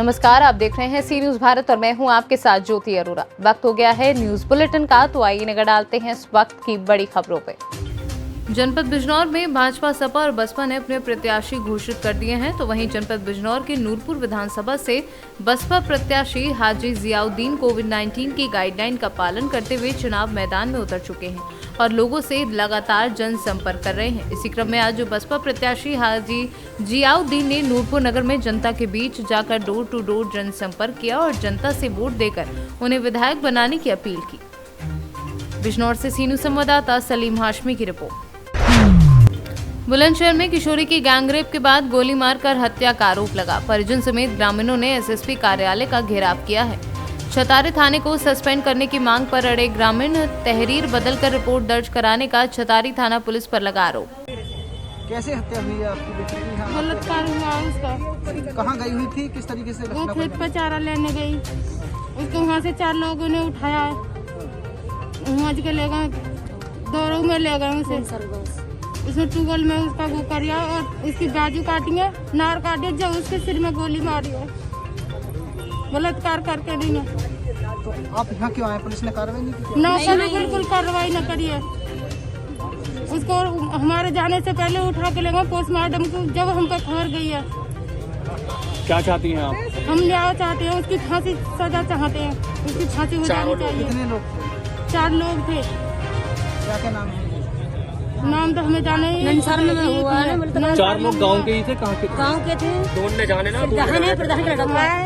नमस्कार, आप देख रहे हैं सी न्यूज भारत और मैं हूं आपके साथ ज्योति अरोरा। वक्त हो गया है न्यूज बुलेटिन का, तो आइए नजर डालते हैं इस वक्त की बड़ी खबरों पे। जनपद बिजनौर में भाजपा, सपा और बसपा ने अपने प्रत्याशी घोषित कर दिए हैं, तो वहीं जनपद बिजनौर के नूरपुर विधानसभा से बसपा प्रत्याशी हाजी जियाउद्दीन कोविड-19 की गाइडलाइन का पालन करते हुए चुनाव मैदान में उतर चुके हैं और लोगों से लगातार जनसंपर्क कर रहे हैं। इसी क्रम में आज बसपा प्रत्याशी हाजी जियाउद्दीन ने नूरपुर नगर में जनता के बीच जाकर डोर टू डोर जनसंपर्क किया और जनता से वोट देकर उन्हें विधायक बनाने की अपील की। बिजनौर से सी न्यूज संवाददाता सलीम हाशमी की रिपोर्ट। बुलंदशहर में किशोरी की गैंगरेप के बाद गोली मारकर हत्या का आरोप लगा। परिजन समेत ग्रामीणों ने एसएसपी कार्यालय का घेराव किया है। छतारी थाने को सस्पेंड करने की मांग पर अड़े ग्रामीण तहरीर बदलकर रिपोर्ट दर्ज कराने का छतारी थाना पुलिस पर लगा आरोप। कैसे हत्या हुई है आपकी बेटी की? बलात्कार हुआ उसका। कहाँ गई हुई थी, किस तरीके से? वो खेत पर चारा लेने गई, उसको वहाँ से 4 लोगों ने उठाया, वहाँ के ले गए, 2 रूम में ले गए उसे। उसमें ट्यूबवेल में उसका वो करिया और उसकी बाजू काटी है, नार काटे, जब उसके सिर में गोली मारी है। बलात्कार करके नहीं है। तो आप यहाँ क्यों आए? पुलिस ने कार्रवाई नहीं की? ना कभी बिल्कुल कार्रवाई न करी है। उसको हमारे जाने से पहले उठा के ले गए पोस्टमार्टम को, जब हमको खबर गई है। क्या चाहती हैं आप? हम न्याय चाहते हैं, उसकी फांसी सजा चाहते हैं, उसकी फांसी हो जानी चाहिए। कितने लोग थे? 4 लोग थे। क्या नाम है? नाम तो हमें जाने ही नहीं। 4 लोग गांव के ही थे? कहाँ के? गांव के थे। दोनों ने जाने ना प्रधान का लड़का है,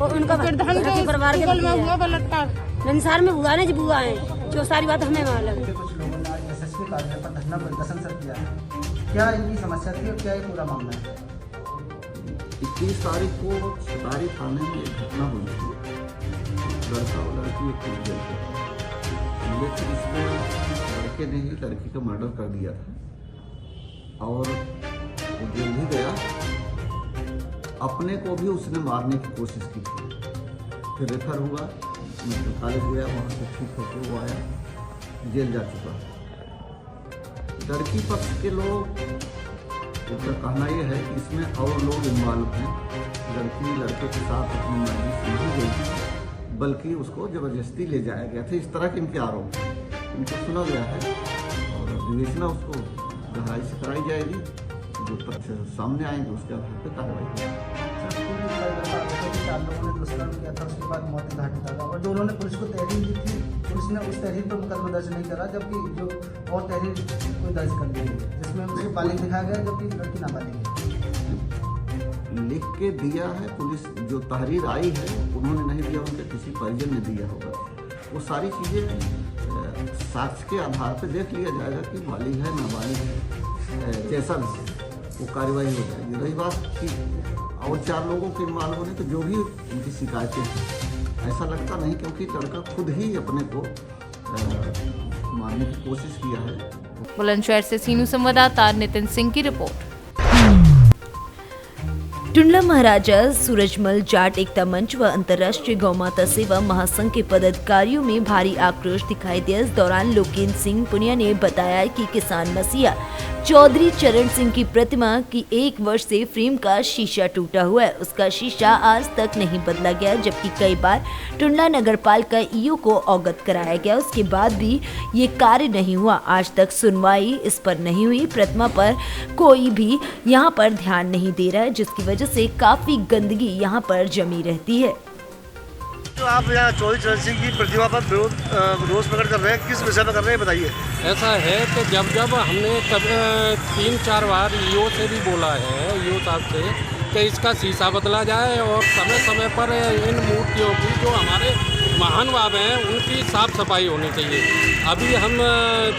उनका प्रधान के परिवार के में हुआ बलात्कार। नंसार में हुआ ना, जब हुआ है जो सारी बात हमें मालूम है। कुछ लोगों ने आज एसएसपी कार्यालय पर धरना प्रदर्शन किया है। क्या इनकी समस्या थी और क्या ये पूरा मामला है? 21 तारीख को छतारी थाने में एक घटना हुई थी। लड़का और लड़की एक जेल पे थे, लेकिन इसमें लड़के ने ही लड़की का मर्डर कर दिया था और वो जेल भी गया। अपने को भी उसने मारने की कोशिश की थी। फिर रेफर हुआ, मेडिकल कॉलेज गया, वहाँ से ठीक होकर वो आया, जेल जा चुका। लड़की पक्ष के लोग, उनका कहना यह है कि इसमें और लोग इन्वॉल्व हैं। लड़की लड़के के साथ अपनी मर्जी से नहीं गई थी, बल्कि उसको जबरदस्ती ले जाया गया था। इस तरह के इनके आरोप हैं। इनको सुना गया है और विवेचना उसको गहराई से कराई जाएगी। जो तथ्य सामने आएंगे उसके आधार पर कार्रवाई होगी। 4 लोगों ने दुष्कर्म किया था, उसके बाद मौत घाट उतारा और जो उन्होंने पुलिस को तहरीर दी थी, पुलिस ने उस तहरीर पर मुकदमा दर्ज नहीं करा, जबकि जो और तहरीर को दर्ज कर दी गई जिसमें उसे बालिग दिखाया गया, जबकि लड़की नाबालिग है। लिख के दिया है पुलिस। जो तहरीर आई है उन्होंने नहीं दिया, उनके किसी परिजन ने दिया होगा। वो सारी चीज़ें साक्ष्य के आधार पर देख लिया जाएगा कि बालिग है नाबालिग है, जैसा भी वो कार्रवाई हो जाएगी। रही बात कि और 4 लोगों के इन्वॉल्व होने तो जो भी उनकी शिकायतें हैं, ऐसा लगता नहीं, क्योंकि लड़का खुद ही अपने को मारने की कोशिश किया है। बुलंदशहर से सी न्यूज संवाददाता नितिन सिंह की रिपोर्ट। टुंडला महाराजा सूरजमल जाट एकता मंच व अंतर्राष्ट्रीय गौ माता सेवा महासंघ के पदाधिकारियों में भारी आक्रोश दिखाई दिया। इस दौरान लोकेन्द्र सिंह पुनिया ने बताया कि किसान मसीहा चौधरी चरण सिंह की प्रतिमा की 1 वर्ष से फ्रेम का शीशा टूटा हुआ है। उसका शीशा आज तक नहीं बदला गया, जबकि कई बार टुंडला नगरपालिका ईओ को अवगत कराया गया, उसके बाद भी ये कार्य नहीं हुआ। आज तक सुनवाई इस पर नहीं हुई। प्रतिमा पर कोई भी यहाँ पर ध्यान नहीं दे रहा है, जिसकी वजह से काफी गंदगी यहाँ पर जमी रहती है। जो आप यहाँ चौधरी चरण सिंह की प्रतिमा पर रोष प्रकट कर रहे हैं, किस विषय पर कर रहे हैं, बताइए। ऐसा है कि जब हमने 3-4 बार ईओ से भी बोला है, ईओ साहब से, कि इसका शीशा बदला जाए और समय समय पर इन मूर्तियों की, जो हमारे महान बाब हैं, उनकी साफ सफाई होनी चाहिए। अभी हम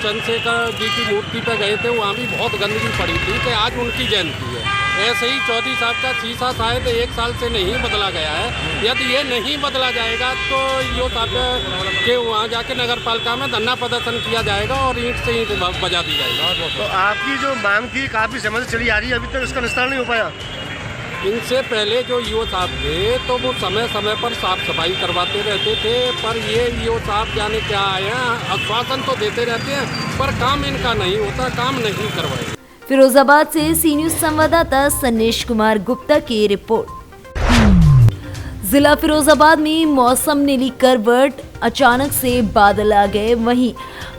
चंद्रशेखर जी की मूर्ति पर गए थे, वहाँ भी बहुत गंदगी पड़ी थी कि आज उनकी जयंती है। ऐसे ही चौधरी साहब का शीशा शायद 1 साल से नहीं बदला गया है। यदि ये नहीं बदला जाएगा तो ईओ साहब के वहाँ जाके नगर पालिका में धरना प्रदर्शन किया जाएगा और ईंट से ईंट बजा दी जाएगा। तो आपकी जो मांग थी काफ़ी समय से चली आ रही है, अभी तक इसका निस्तारण नहीं हो पाया। इनसे पहले जो ईओ साहब थे तो वो समय समय पर साफ सफाई करवाते रहते थे, पर ये ईओ साहब जाने क्या आए हैं, आश्वासन तो देते रहते हैं पर काम इनका नहीं होता, काम नहीं करवाए। फिरोजाबाद से सी न्यूज संवाददाता सन्नेश कुमार गुप्ता की रिपोर्ट। जिला फिरोजाबाद में मौसम ने ली करवट, अचानक से बादल आ गए। वहीं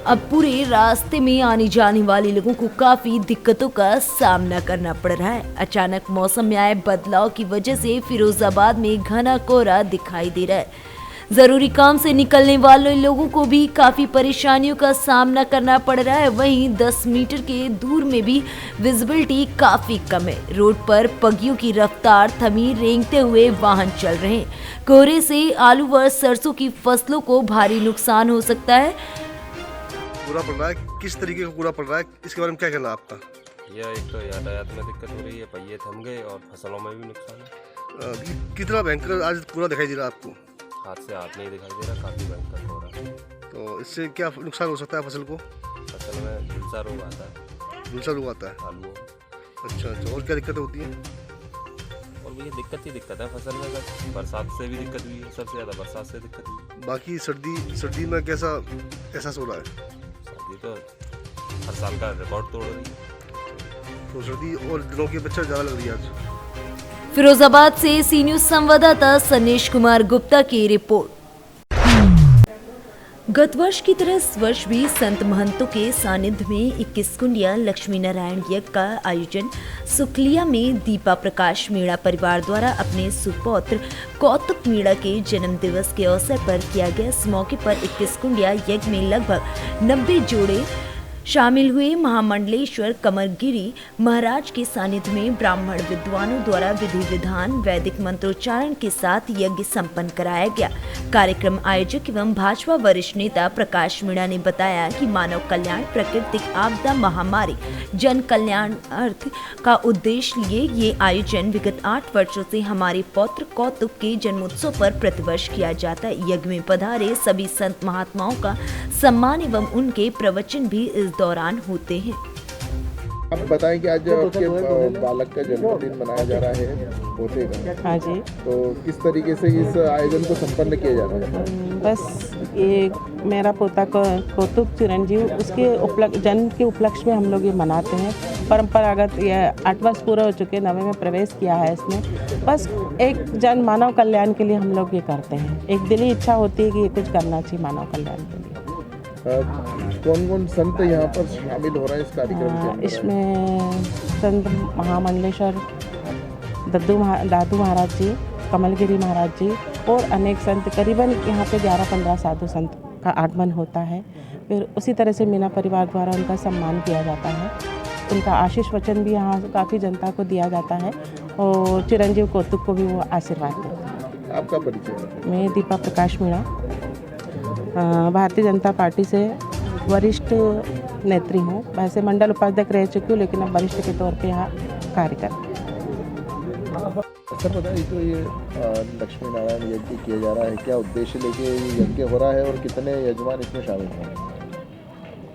अब पूरे रास्ते में आने जाने वाले लोगों को काफी दिक्कतों का सामना करना पड़ रहा है। अचानक मौसम में आए बदलाव की वजह से फिरोजाबाद में घना कोहरा दिखाई दे रहा है। जरूरी काम से निकलने वाले लोगों को भी काफी परेशानियों का सामना करना पड़ रहा है। वहीं 10 मीटर के दूर में भी विजिबिलिटी काफी कम है। रोड पर पगियों की रफ्तार थमी रेंगते हुए वाहन चल रहे हैं। कोहरे से आलू व सरसों की फसलों को भारी नुकसान हो सकता है। कूड़ा पड़ रहा है, किस तरीके का कूड़ा पड़ रहा है, इसके बारे में क्या कहना है आपका? यह एक तो यातायात में दिक्कत हो रही है, पहिए थम गए और फसलों में भी नुकसान है। कितना भयंकर आज कूड़ा दिखाई दे रहा है आपको? हाथ से हाथ नहीं दिखाई दे रहा, काफ़ी भयंकर हो रहा है। तो इससे क्या नुकसान हो सकता है फसल को? फसल में झुलसा रोग आता है। झुलसा रोग आता है? आलू। अच्छा, और क्या दिक्कतें होती हैं? और भैया दिक्कत ही दिक्कत है फसल में, बस बरसात से भी दिक्कत हुई है, सबसे ज़्यादा बरसात से दिक्कत हुई है। बाकी सर्दी में कैसा एहसास हो रहा है? सर्दी तो हर साल का रिकॉर्ड तोड़ रही है। तो सर्दी और दिनों की अपेक्षा ज़्यादा लग रही है आज। फिरोजाबाद से सी न्यूज संवाददाता सनेश कुमार गुप्ता की रिपोर्ट। गत वर्ष की तरह इस वर्ष भी संत महंतों के सानिध्य में 21 कुंडिया लक्ष्मी नारायण यज्ञ का आयोजन सुखलिया में दीपा प्रकाश मीणा परिवार द्वारा अपने सुपौत्र कौतुक मीणा के जन्म दिवस के अवसर पर किया गया। इस मौके पर 21 कुंडिया यज्ञ में लगभग 90 जोड़े शामिल हुए। महामंडलेश्वर कमरगिरी महाराज के सानिध्य में ब्राह्मण विद्वानों द्वारा विधि विधान वैदिक मंत्रोच्चारण के साथ यज्ञ संपन्न कराया गया। कार्यक्रम आयोजक एवं भाजपा वरिष्ठ नेता प्रकाश मीणा ने बताया कि मानव कल्याण, प्राकृतिक आपदा, महामारी, जन कल्याण अर्थ का उद्देश्य लिए ये आयोजन विगत 8 वर्षों से हमारे पौत्र कौतुक के जन्मोत्सव पर प्रतिवर्ष किया जाता है। यज्ञ में पधारे सभी संत महात्माओं का सम्मान एवं उनके प्रवचन भी इस दौरान होते हैं। आप बताएं कि आज आपके बालक का जन्मदिन मनाया जा रहा है पोते का। हाँ जी। तो किस तरीके से इस आयोजन को संपन्न किया जा रहा है? बस ये मेरा पोता कौतुक चिरंजीव उसके जन्म के उपलक्ष्य में हम लोग ये मनाते हैं। परंपरागत ये 8 वर्ष पूरे हो चुके, 9वें में प्रवेश किया है इसमें। बस एक जन मानव कल्याण के लिए हम लोग ये करते हैं। एक दिली इच्छा होती है कि ये कुछ करना चाहिए मानव कल्याण के लिए। कौन कौन संत यहाँ पर शामिल हो रहे हैं इस कार्यक्रम के अंदर? इसमें संत महामंडलेश्वर दादू महाराज जी, कमलगिरी महाराज जी और अनेक संत, करीबन यहाँ पे 11-15 साधु संत का आगमन होता है। फिर उसी तरह से मीणा परिवार द्वारा उनका सम्मान किया जाता है। उनका आशीष वचन भी यहाँ काफ़ी जनता को दिया जाता है और चिरंजीव कौतुक को भी वो आशीर्वाद देते हैं। आपका परिचय? मैं दीपा प्रकाश मीणा, भारतीय जनता पार्टी से वरिष्ठ नेत्री हूँ। वैसे मंडल उपाध्यक्ष रह चुकी हूँ, लेकिन अब वरिष्ठ के तौर पे यहाँ कार्य कर। सर बताइए, तो ये लक्ष्मी नारायण यज्ञ किया जा रहा है, क्या उद्देश्य लेके ये यज्ञ हो रहा है और कितने यजमान इसमें शामिल हैं?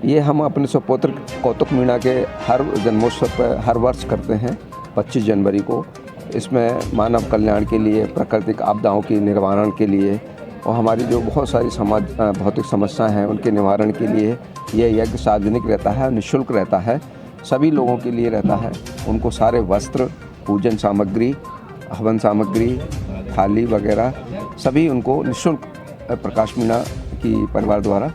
ये हम अपने सुपुत्र कौतुक मीणा के हर जन्मोत्सव पर हर वर्ष करते हैं 25 जनवरी को। इसमें मानव कल्याण के लिए, प्राकृतिक आपदाओं के निवारण के लिए और हमारी जो बहुत सारी भौतिक समस्याएं हैं उनके निवारण के लिए यह यज्ञ सार्वजनिक रहता है, निःशुल्क रहता है, सभी लोगों के लिए रहता है। उनको सारे वस्त्र, पूजन सामग्री, हवन सामग्री, थाली वगैरह सभी उनको निःशुल्क प्रकाश मीणा की परिवार द्वारा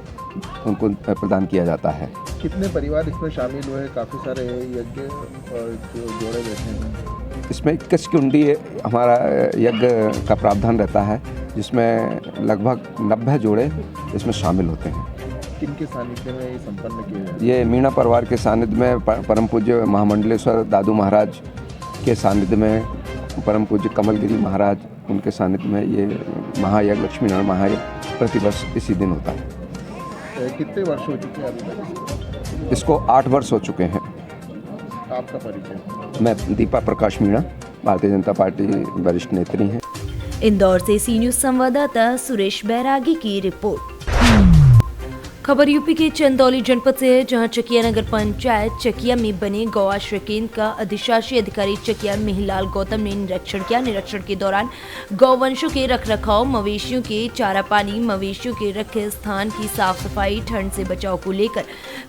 उनको प्रदान किया जाता है। कितने परिवार इसमें शामिल हुए? काफ़ी सारे यज्ञ और जो जोड़े बैठे हैं इसमें 21 कुंडी हमारा यज्ञ का प्रावधान रहता है, जिसमें लगभग 90 जोड़े इसमें शामिल होते हैं। किनके सानिध्य में ये संपन्न किया जाता है? ये मीणा परिवार के सानिध्य में परम पूज्य महामंडलेश्वर दादू महाराज के सानिध्य में, परम पूज्य कमलगिरी महाराज उनके सानिध्य में ये महायज्ञ, लक्ष्मी नारायण महायज्ञ प्रतिवर्ष इसी दिन होता है। कितने वर्ष हो चुके हैं अभी तक? इसको 8 वर्ष हो चुके हैं। आपका परिचय? मैं दीपा प्रकाश मीणा, भारतीय जनता पार्टी वरिष्ठ नेत्री हैं। इंदौर से सी न्यूज संवाददाता सुरेश बैरागी की रिपोर्ट। खबर यूपी के चंदौली जनपद से है, जहां चकिया नगर पंचायत चकिया में बने गौआश्रय केंद्र का अधिशासी अधिकारी चकिया मेहलाल गौतम ने निरीक्षण किया। निरीक्षण के दौरान गौवंशों के रखरखाव, मवेशियों के चारा पानी, मवेशियों के रखे स्थान की साफ सफाई, ठंड से बचाव को लेकर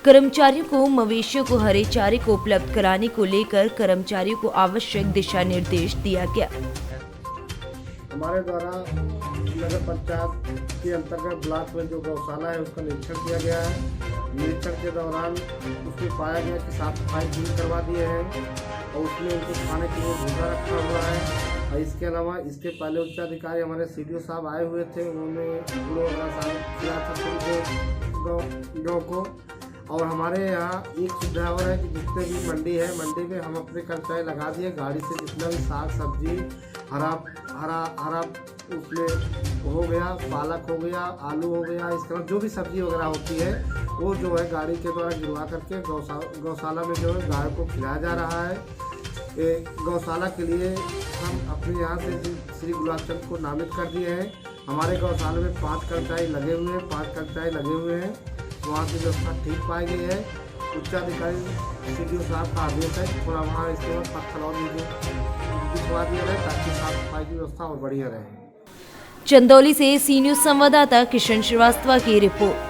कर्मचारियों को मवेशियों को हरे चारे को उपलब्ध कराने को लेकर कर्मचारियों को आवश्यक दिशा निर्देश दिया गया। हमारे द्वारा नगर पंचायत के अंतर्गत ब्लॉक में जो गौशाला है उसका निरीक्षण किया गया है। निरीक्षण के दौरान उसमें पाया गया कि साफ सफाई पूरी करवा दिए हैं और उसमें उनको खाने के लिए भूसा रखा हुआ है। और इसके अलावा इसके पहले उच्चाधिकारी हमारे CDO साहब आए हुए थे, उन्होंने कूड़े वगैरह साफ किया था गाँव को। और हमारे यहाँ एक सुविधा और है कि जितने भी मंडी है, मंडी में हम अपने कर्मचारी लगा दिए, गाड़ी से जितना भी साग सब्जी हरा उसमें हो गया, पालक हो गया, आलू हो गया, इस तरह जो भी सब्जी वगैरह होती है वो जो है गाड़ी के द्वारा गिरवा करके गौशाला में जो है गाय को खिलाया जा रहा है। गौशाला के लिए हम अपने यहाँ से श्री गुलाब चंद को नामित कर दिए हैं। हमारे गौशाला में 5 कर्मचारी लगे हुए हैं। वहाँ की व्यवस्था ठीक पाई गई है। उच्चाधिकारी CDO साहब का आदेश है थोड़ा वहाँ इसके बाद पत्थर और बिछवा दिया जाए ताकि साफ सफाई की व्यवस्था और बढ़िया रहे। चंदौली से सी न्यूज संवाददाता किशन श्रीवास्तव की रिपोर्ट।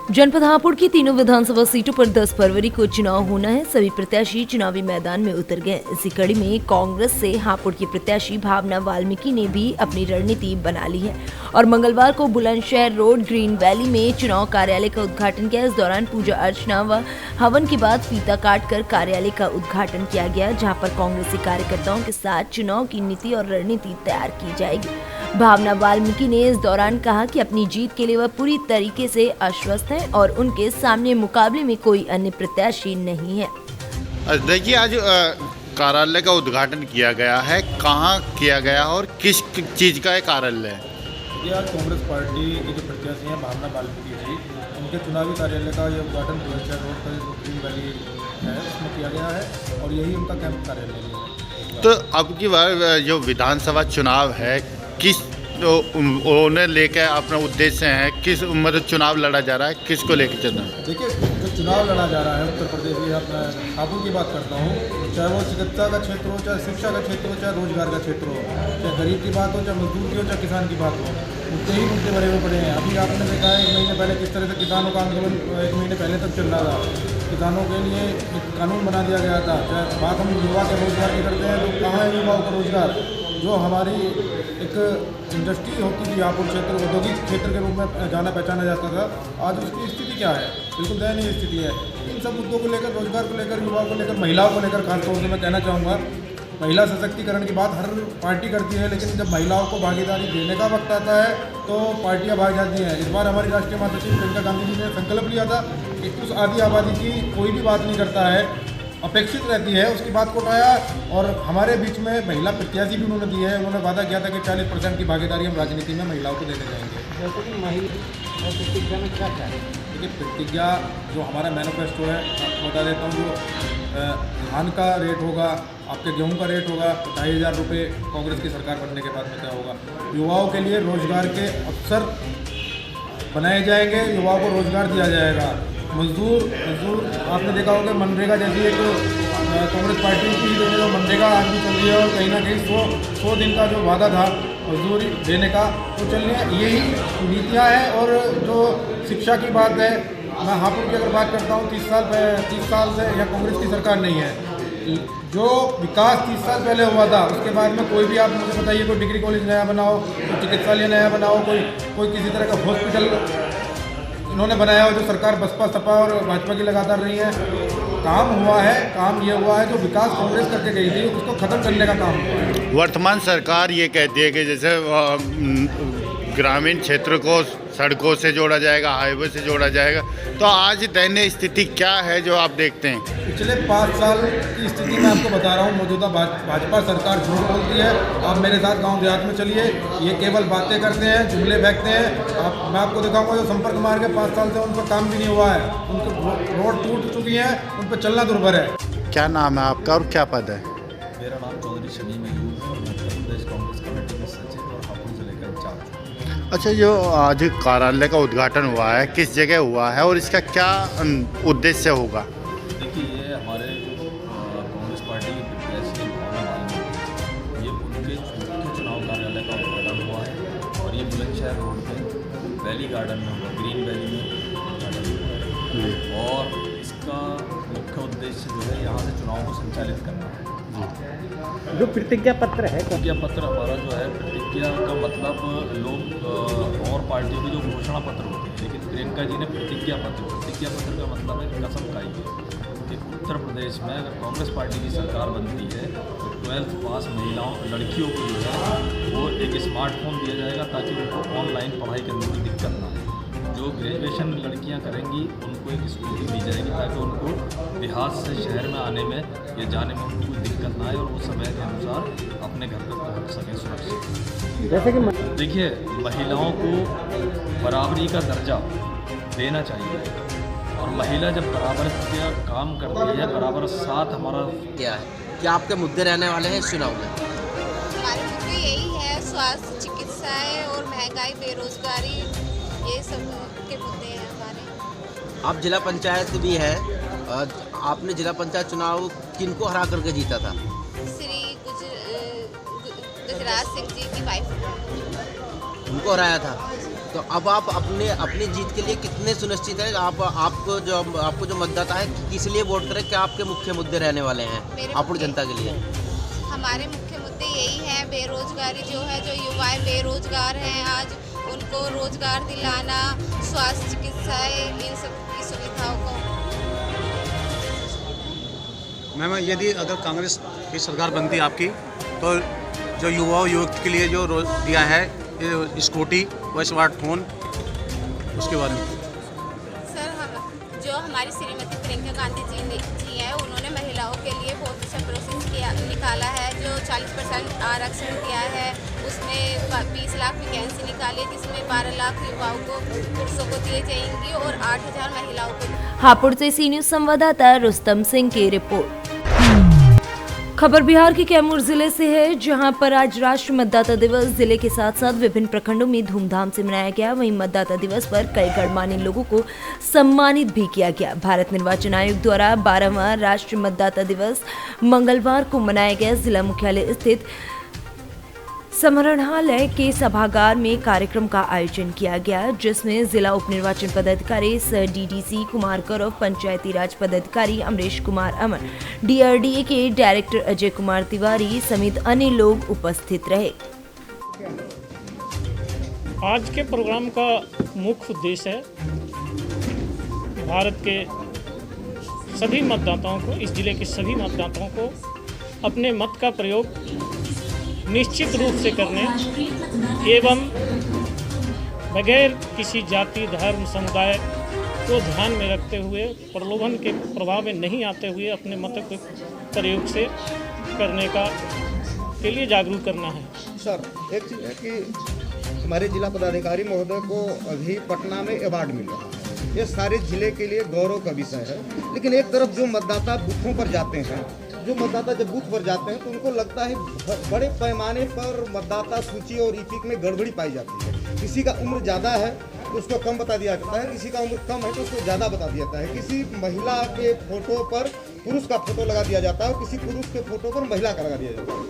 जनपद हापुड़ की तीनों विधानसभा सीटों पर 10 फरवरी को चुनाव होना है। सभी प्रत्याशी चुनावी मैदान में उतर गए। इसी कड़ी में कांग्रेस से हापुड़ की प्रत्याशी भावना वाल्मीकि ने भी अपनी रणनीति बना ली है और मंगलवार को बुलंदशहर रोड ग्रीन वैली में चुनाव कार्यालय का उद्घाटन किया। इस दौरान पूजा अर्चना व हवन के बाद फीता काटकर कार्यालय का उद्घाटन किया गया, जहां पर कांग्रेसी कार्यकर्ताओं के साथ चुनाव की नीति और रणनीति तैयार की जाएगी। भावना वाल्मीकि ने इस दौरान कहा कि अपनी जीत के लिए वह पूरी तरीके से आश्वस्त हैं और उनके सामने मुकाबले में कोई अन्य प्रत्याशी नहीं है। देखिए, आज कार्यालय का उद्घाटन किया गया है, कहाँ किया गया और किस चीज़ का कार्यालय है? ये आज कांग्रेस पार्टी की जो प्रत्याशी हैं भावना वाल्मीकि जी, उनके चुनावी कार्यालय का ये उद्घाटन बुलंदशहर रोड पर जो ग्रीन वैली है उसमें किया गया है और यही उनका कैंप कार्यालय है। तो अब की बार जो विधानसभा चुनाव है, किस उन्हें लेकर अपना उद्देश्य है, किस मतलब चुनाव लड़ा जा रहा है, किसको लेकर चलना है? देखिए, जो चुनाव लड़ा जा रहा है उत्तर प्रदेश में, अपना हापुड़ की बात करता हूँ, चाहे वो चिकित्सा का क्षेत्र हो, चाहे शिक्षा का क्षेत्र हो, चाहे रोजगार का क्षेत्र हो, चाहे गरीब की बात हो, चाहे मजदूर की हो, चाहे किसान की बात हो, मुद्दे ही मुद्दे भरे हुए पड़े हैं। अभी आपने देखा है 1 महीने पहले किस तरह से किसानों का आंदोलन 1 महीने पहले तक चल रहा था। किसानों के लिए एक कानून बना दिया गया था। चाहे बात हम युवा के रोजगार की करते हैं तो कहाँ है युवाओं का रोजगार? जो हमारी एक इंडस्ट्री होती थी हापुड़ क्षेत्र, औद्योगिक क्षेत्र के रूप में जाना पहचाना जाता था, आज उसकी स्थिति क्या है? बिल्कुल दयनीय स्थिति है। इन सब मुद्दों को लेकर, रोजगार को लेकर, युवाओं को लेकर, महिलाओं को लेकर खासतौर से मैं कहना चाहूँगा, महिला सशक्तिकरण की बात हर पार्टी करती है, लेकिन जब महिलाओं को भागीदारी देने का वक्त आता है तो पार्टियां भाग जाती हैं। इस बार हमारी राष्ट्रीय महासचिव प्रियंका गांधी जी ने संकल्प लिया था कि उस आधी आबादी की कोई भी बात नहीं करता है, अपेक्षित रहती है, उसकी बात को उठाया और हमारे बीच में महिला प्रत्याशी भी उन्होंने दी है। उन्होंने वादा किया था कि 40% की भागीदारी हम राजनीति में महिलाओं को देने जाएंगे। जैसे कि महिला प्रतिज्ञा में क्या क्या है? देखिए, प्रतिज्ञा जो हमारा मैनिफेस्टो है, आपको बता देता हूँ, जो धान का रेट होगा, आपके गेहूं का रेट होगा, 2,500 रुपये कांग्रेस की सरकार बनने के बाद में क्या होगा। युवाओं के लिए रोजगार के अवसर बनाए जाएंगे, युवाओं को रोजगार दिया जाएगा। मजदूर आपने देखा होगा मनरेगा जैसी एक कांग्रेस पार्टी की जो मनरेगा आज भी चल रही है और कहीं ना कहीं 100 दिन का जो वादा था मजदूरी देने का वो चल रही है। यही नीतियाँ हैं। और जो शिक्षा की बात है, मैं हापुड़ की अगर बात करता हूँ, 30 साल से यहाँ कांग्रेस की सरकार नहीं है। जो विकास 30 साल पहले हुआ था उसके बाद में कोई भी आप मुझे बताइए, कोई डिग्री कॉलेज नया बनाओ, कोई चिकित्सालय नया बनाओ, कोई किसी तरह का हॉस्पिटल इन्होंने बनाया हो, जो सरकार बसपा सपा और भाजपा की लगातार रही है। काम हुआ है, काम ये हुआ है जो विकास कांग्रेस करके गई थी उसको खत्म करने का काम हुआ है। वर्तमान सरकार ये कहती है कि जैसे ग्रामीण क्षेत्र को सड़कों से जोड़ा जाएगा, हाईवे से जोड़ा जाएगा, तो आज दयनीय स्थिति क्या है जो आप देखते हैं? पिछले 5 साल की स्थिति मैं आपको बता रहा हूँ। मौजूदा भाजपा सरकार झूठ बोलती है। आप मेरे साथ गांव देहात में चलिए, ये केवल बातें करते हैं, जुमले फेंकते हैं। मैं आपको दिखाऊंगा जो संपर्क मार्ग है, 5 साल से उन पर काम भी नहीं हुआ है, उनकी रोड टूट चुकी है, उन पर चलना दुर्भर है। क्या नाम है आपका और क्या पद है? मेरा नाम चौधरी शमी मयूर और मैं उत्तर प्रदेश कांग्रेस कमेटी में सचिव और हापुड़ जिले का इंचार्ज। अच्छा, जो आज कार्यालय का उद्घाटन हुआ है, किस जगह हुआ है और इसका क्या उद्देश्य होगा? देखिए, ये हमारे जो कांग्रेस पार्टी के प्रत्याशी भावना वाल्मीकि, ये उनके चुनाव कार्यालय का उद्घाटन हुआ है और ये बुलंदशहर रोड पे वैली गार्डन में हुआ, ग्रीन वैली में उद्घाटन हुआ है। और इसका मुख्य उद्देश्य जो है यहाँ से चुनाव को संचालित करना है। जो प्रतिज्ञा पत्र है, प्रतिज्ञा पत्र हमारा जो है, प्रतिज्ञा का मतलब लोग और पार्टियों के जो घोषणा पत्र होते हैं, लेकिन प्रियंका जी ने प्रतिज्ञा पत्र का मतलब है कसम खाई है कि उत्तर प्रदेश में अगर कांग्रेस पार्टी की सरकार बनती है तो 12th पास लड़कियों को जो है वो एक स्मार्टफोन दिया जाएगा ताकि उनको ऑनलाइन पढ़ाई करने में दिक्कत ना हो। जो ग्रेजुएशन लड़कियां करेंगी उनको एक स्कूटी दी जाएगी ताकि उनको देहात से शहर में आने में या जाने में उनको कोई दिक्कत ना आए और वो समय के अनुसार अपने घर पर पहुंच सकें सुरक्षित। जैसे कि देखिए, महिलाओं को बराबरी का दर्जा देना चाहिए और महिला जब बराबर का काम करती है, बराबर साथ हमारा क्या है, क्या आपके मुद्दे रहने वाले हैं इस चुनाव में? हमारे मुद्दे यही है, स्वास्थ्य, चिकित्साएं और महंगाई, बेरोजगारी, ये सब के मुद्दे हैं हमारे। आप जिला पंचायत भी है, आपने जिला पंचायत चुनाव किनको हरा करके जीता था? श्री गुजराज सिंह जी की वाइफ, उनको हराया था। तो अब आप अपनी जीत के लिए कितने सुनिश्चित है? आपको जो मतदाता है किस लिए वोट करें? क्या आपके मुख्य मुद्दे रहने वाले हैं आपूर्ण जनता के लिए? हमारे मुख्य मुद्दे यही है, बेरोजगारी जो है, जो युवाएं बेरोजगार हैं आज उनको रोजगार दिलाना, स्वास्थ्य, चिकित्साएं, इन सब की सुविधाओं को। मैम, यदि अगर कांग्रेस की सरकार बनती आपकी तो जो युवक के लिए जो दिया है स्कूटी व स्मार्टफोन, उसके बारे में? सर, जो हमारी श्रीमती प्रियंका गांधी जी है, उन्होंने महिलाओं के लिए बहुत अच्छा प्रोसेस निकाला है। जो 40% आरक्षण दिया है, उसमें 20 लाख वैकेंसी निकाली जिसमें 12 लाख युवाओं को, पुरुषों को दिए जाएंगी और 8,000 महिलाओं को। हापुड़ से सी न्यूज संवाददाता रुस्तम सिंह की रिपोर्ट। खबर बिहार के कैमूर जिले से है, जहां पर आज राष्ट्रीय मतदाता दिवस जिले के साथ साथ विभिन्न प्रखंडों में धूमधाम से मनाया गया। वहीं मतदाता दिवस पर कई गणमान्य लोगों को सम्मानित भी किया गया। भारत निर्वाचन आयोग द्वारा 12वां राष्ट्रीय मतदाता दिवस मंगलवार को मनाया गया। जिला मुख्यालय स्थित समारोहालय के सभागार में कार्यक्रम का आयोजन किया गया, जिसमें जिला उप निर्वाचन पदाधिकारी सर डीडीसी कुमार गौरव, पंचायती राज पदाधिकारी अमरीश कुमार अमन, डीआरडीए के डायरेक्टर अजय कुमार तिवारी समेत अन्य लोग उपस्थित रहे। आज के प्रोग्राम का मुख्य उद्देश्य है भारत के सभी मतदाताओं को, इस जिले के सभी मतदाताओं को अपने मत का प्रयोग निश्चित रूप से करने एवं बगैर किसी जाति, धर्म, समुदाय को ध्यान में रखते हुए, प्रलोभन के प्रभाव में नहीं आते हुए अपने मत के प्रयोग से करने के लिए जागरूक करना है। सर, एक चीज़ है कि हमारे जिला पदाधिकारी महोदय को अभी पटना में अवार्ड मिल रहा है। ये सारे जिले के लिए गौरव का विषय है। लेकिन एक तरफ जो मतदाता बूथों पर जाते हैं, जो मतदाता जब बूथ पर जाते हैं तो उनको लगता है बड़े पैमाने पर मतदाता सूची और ईपिक में गड़बड़ी पाई जाती है। किसी का उम्र ज़्यादा है तो उसको कम बता दिया जाता है, किसी का उम्र कम है तो उसको ज़्यादा बता दिया जाता है। किसी महिला के फोटो पर पुरुष का फोटो लगा दिया जाता है और किसी पुरुष के फोटो पर महिला का लगा दिया जाता है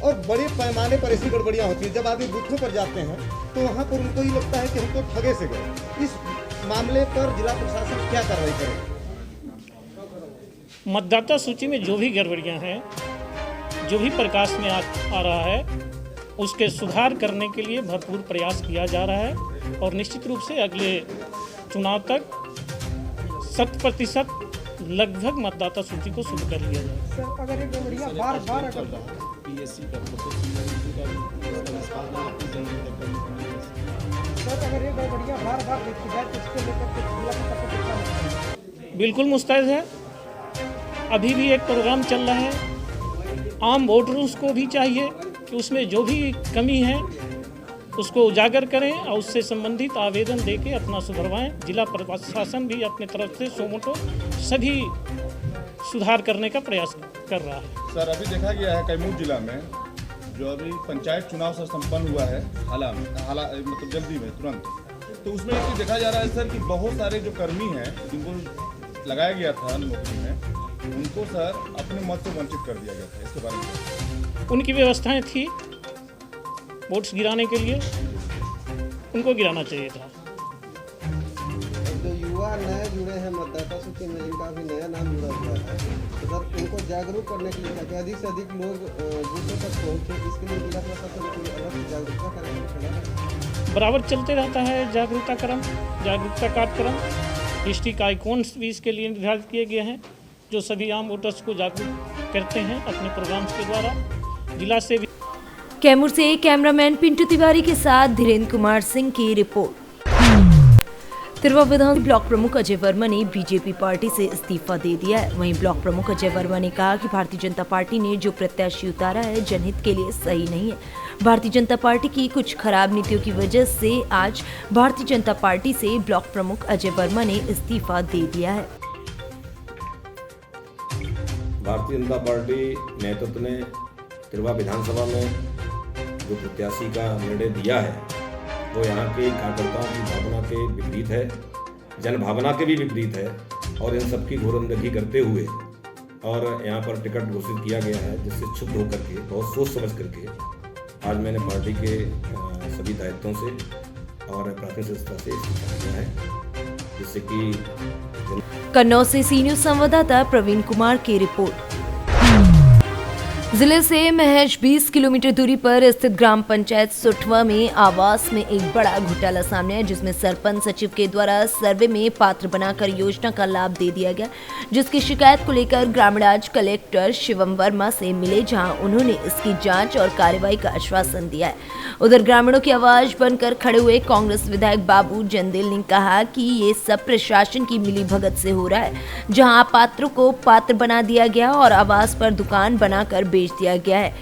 और बड़े पैमाने पर ऐसी गड़बड़ियाँ होती हैं। जब आदमी बूथों पर जाते हैं तो वहाँ पर उनको ही लगता है कि हम तो ठगे से गए। इस मामले पर जिला प्रशासन क्या कार्रवाई करे? मतदाता सूची में जो भी गड़बड़ियां हैं, जो भी प्रकाश में आ रहा है, उसके सुधार करने के लिए भरपूर प्रयास किया जा रहा है और निश्चित रूप से अगले चुनाव तक 100% लगभग मतदाता सूची को शुरू कर लिया जाए। सर, अगर ये गड़बड़ियाँ बार-बार देखी जाए तो इसको लेकर बिल्कुल मुस्तैद है। अभी भी एक प्रोग्राम चल रहा है। आम वोटरों को भी चाहिए कि उसमें जो भी कमी है उसको उजागर करें और उससे संबंधित आवेदन देके अपना सुधरवाएं। जिला प्रशासन भी अपने तरफ से सोमोटो सभी सुधार करने का प्रयास कर रहा है। सर, अभी देखा गया है कैमूर जिला में जो अभी पंचायत चुनाव से संपन्न हुआ है मतलब जल्दी में तुरंत, तो उसमें एक चीज़ देखा जा रहा है सर कि बहुत सारे जो कर्मी हैं जिनको लगाया गया था नौकरी में, उनको सर अपने मत से वंचित कर दिया गया था। इसके बारे में उनकी व्यवस्थाएं थी वोट्स गिराने के लिए, उनको गिराना चाहिए था। जो युवा नए जुड़े हैं मतदाता सूची में, इनका भी नया नाम जुड़ा हुआ है, तो सर उनको जागरूक करने के लिए ताकि अधिक से अधिक लोग बूथों तक पहुँचे, इसके लिए जिला प्रशासन कोई अलग से जागरूकता कार्यक्रम चला है? बराबर चलते रहता है जागरूकता कार्यक्रम। डिस्ट्रिक्ट आइकॉन्स भी इसके लिए निर्धारित किए गए हैं जो सभी आम वोटर्स को जागरूक करते हैं अपने प्रोग्राम्स के द्वारा। जिला से भी कैमूर से कैमरामैन पिंटू तिवारी के साथ धीरेन्द्र कुमार सिंह की रिपोर्ट। तिरवा विधान ब्लॉक प्रमुख अजय वर्मा ने बीजेपी पार्टी से इस्तीफा दे दिया है। वहीं ब्लॉक प्रमुख अजय वर्मा ने कहा कि भारतीय जनता पार्टी ने जो प्रत्याशी उतारा है जनहित के लिए सही नहीं है। भारतीय जनता पार्टी की कुछ खराब नीतियों की वजह से आज भारतीय जनता पार्टी से ब्लॉक प्रमुख अजय वर्मा ने इस्तीफा दे दिया है। भारतीय जनता पार्टी नेतृत्व ने तिरवा विधानसभा में जो प्रत्याशी का निर्णय दिया है वो यहाँ के कार्यकर्ताओं की भावना के विपरीत है, जन भावना के भी विपरीत है और इन सबकी घोर अनदेखी करते हुए और यहाँ पर टिकट घोषित किया गया है, जिससे क्षुब्ध होकर के बहुत सोच समझ करके आज मैंने पार्टी के सभी दायित्वों से और प्राथमिक सदस्यता से इस्तीफा दिया है, जिससे कि कन्नौज से सी न्यूज संवाददाता प्रवीण कुमार की रिपोर्ट। जिले से महज 20 किलोमीटर दूरी पर स्थित ग्राम पंचायत सुठवा में आवास में एक बड़ा घोटाला सामने आया, जिसमें सरपंच सचिव के द्वारा सर्वे में पात्र बनाकर योजना का लाभ दे दिया गया, जिसकी शिकायत को लेकर ग्रामीण आज कलेक्टर शिवम वर्मा से मिले, जहां उन्होंने इसकी जांच और कार्रवाई का आश्वासन दिया है। उधर ग्रामीणों की आवाज बनकर खड़े हुए कांग्रेस विधायक बाबू जंदेल ने कहा कि ये सब प्रशासन की मिलीभगत से हो रहा है, जहां पात्रों को पात्र बना दिया गया और आवास पर दुकान बनाकर बेच दिया गया है।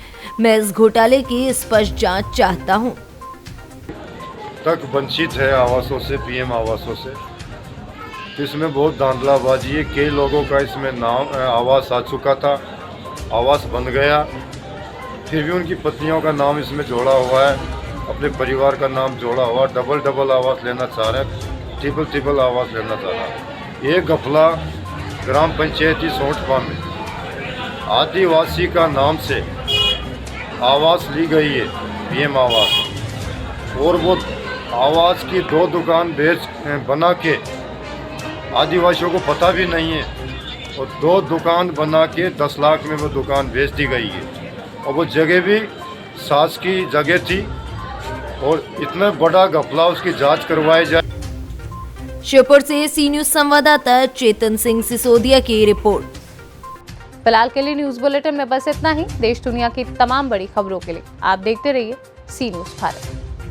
मैं इस घोटाले की स्पष्ट जांच चाहता हूं। तक वंचित है आवासों से, पीएम आवासों से, तो इसमें बहुत धांधलाबाजी है। कई लोगों का इसमें नाम आवास आ चुका था, आवास बन गया, फिर भी उनकी पत्नियों का नाम इसमें जोड़ा हुआ है, अपने परिवार का नाम जोड़ा हुआ, डबल आवास लेना चाह रहे हैं, ट्रिपल आवास लेना चाह रहा है। ये घपला ग्राम पंचायती सोठपा में आदिवासी का नाम से आवास ली गई है, पीएम आवास, और वो आवास की 2 दुकान बना के आदिवासियों को पता भी नहीं है, और 2 दुकान बना के 10 लाख में वो दुकान बेच दी गई है, और वो जगह भी सास की जगह थी, और इतना बड़ा घपला उसकी जांच करवाई जाए। श्योपुर से सी न्यूज संवाददाता चेतन सिंह सिसोदिया की रिपोर्ट। फिलहाल के लिए न्यूज बुलेटिन में बस इतना ही। देश दुनिया की तमाम बड़ी खबरों के लिए आप देखते रहिए सी न्यूज भारत।